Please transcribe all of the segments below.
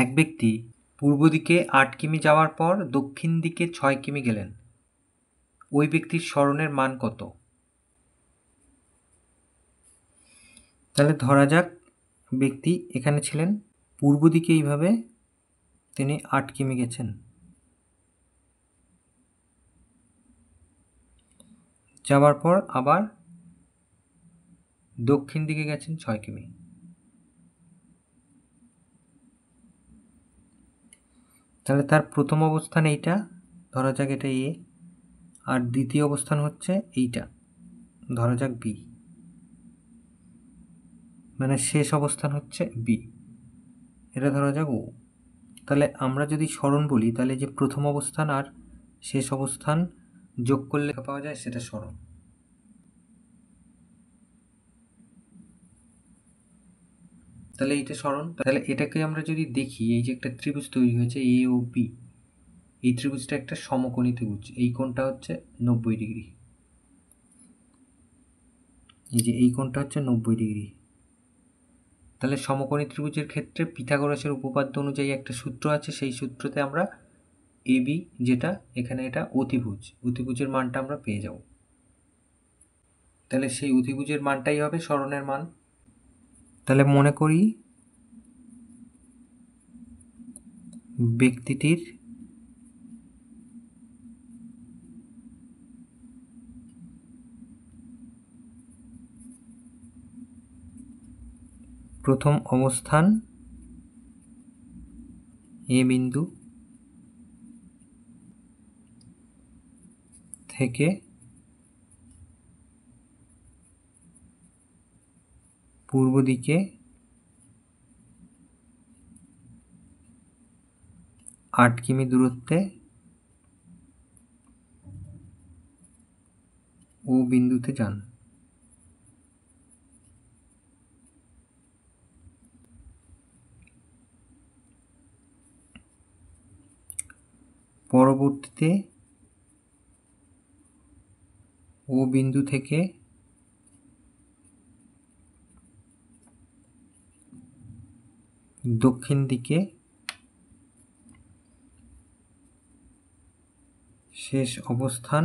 এক ব্যক্তি পূর্ব দিকে ৮ কিমি যাওয়ার পর দক্ষিণ দিকে ৬ কিমি গেলেন। ওই ব্যক্তির স্মরণের মান কত? তাহলে ধরা যাক ব্যক্তি এখানে ছিলেন, পূর্ব দিকে এইভাবে তিনি ৮ কিমি গেছেন, যাওয়ার পর আবার দক্ষিণ দিকে গেছেন ৬ কিমি। তাহলে তার প্রথম অবস্থান এইটা, ধরা যাক এটা এ, আর দ্বিতীয় অবস্থান হচ্ছে এইটা, ধরা যাক বি, মানে শেষ অবস্থান হচ্ছে বি, এটা ধরা যাক ও। তাহলে আমরা যদি স্মরণ বলি তাহলে যে প্রথম অবস্থান আর শেষ অবস্থান যোগ করলে পাওয়া যায় সেটা স্মরণ। তাহলে এইটা স্মরণ। তাহলে এটাকে আমরা যদি দেখি, এই যে একটা ত্রিভুজ তৈরি হয়েছে এ ও বি, এই ত্রিভুজটা একটা সমকোণী ত্রিভুজ, এই কোণটা হচ্ছে 90 ডিগ্রি, এই যে এই কোণটা হচ্ছে 90 ডিগ্রি। তাহলে সমকোণী ত্রিভুজের ক্ষেত্রে পিথাগোরাসের উপপাদ্য অনুযায়ী একটা সূত্র আছে, সেই সূত্রতে আমরা এ বি, যেটা এখানে এটা অতিভুজ, অতিভুজের মানটা আমরা পেয়ে যাব। তাহলে সেই অতিভুজের মানটাই হবে স্মরণের মান। তাহলে মনে করি ব্যক্তিটির প্রথম অবস্থান এ বিন্দু থেকে পূর্ব দিকে ৮ কিমি দূরত্বে ও বিন্দুতে যান। পরবর্তীতে ও বিন্দু থেকে দক্ষিণ দিকে শেষ অবস্থান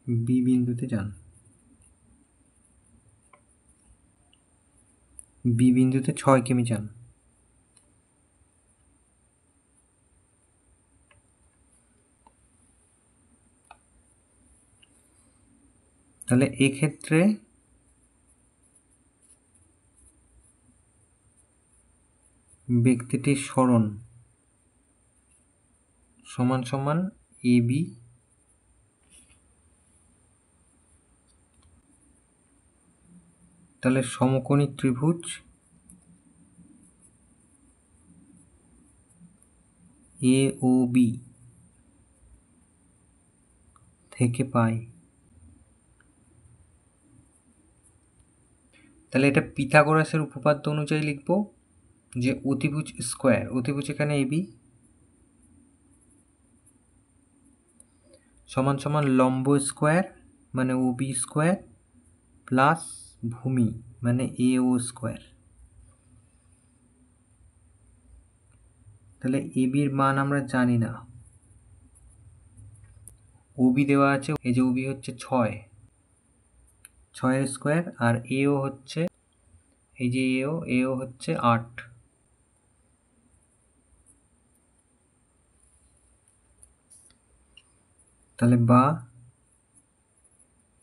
বি বিন্দুতে যান। বি বিন্দুতে ৬ কিমি যান। তাহলে এক্ষেত্রে ব্যক্তিটির স্মরণ সমান সমান এ বি তাহলে সমকোণী ত্রিভুজ এ ও বি থেকে পাই। তাহলে এটা পিথাগোরাসের উপপাদ্য অনুযায়ী লিখব যে অতিভুজ স্কোয়ার, অতিভুজ এখানে এ বি সমান সমান লম্ব স্কোয়ার মানে ও বি স্কোয়ার প্লাস ভূমি মানে এ ও স্কোয়ার। তাহলে এ বির মান আমরা জানি না, ও বি দেওয়া আছে, এই যে ও বি হচ্ছে 6, 6 স্কোয়ার, আর এও হচ্ছে এই যে এও হচ্ছে 8। তাহলে বা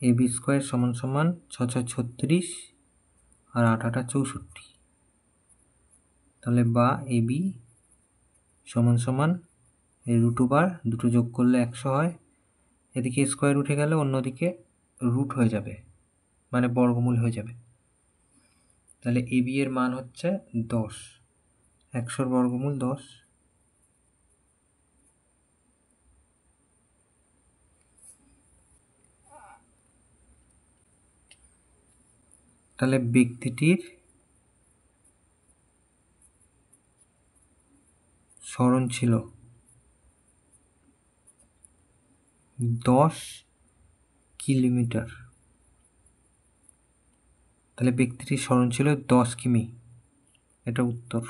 এ বি স্কোয়ার সমান সমান 6 6 36 আর 8 8 64। তাহলে বা এ বি সমান সমান এই √, দুটো যোগ করলে 100 হয়, এদিকে স্কোয়ার উঠে গেলে অন্যদিকে রুট হয়ে যাবে, মানে বর্গমূল হয়ে যাবে। তাহলে এ বি এর মান হচ্ছে 10, 100 বর্গমূল 10। তাহলে ব্যক্তিটির স্মরণ ছিল 10 কিলোমিটার। তাহলে ব্যক্তিটির স্মরণ ছিল 10 কিমি, এটা উত্তর।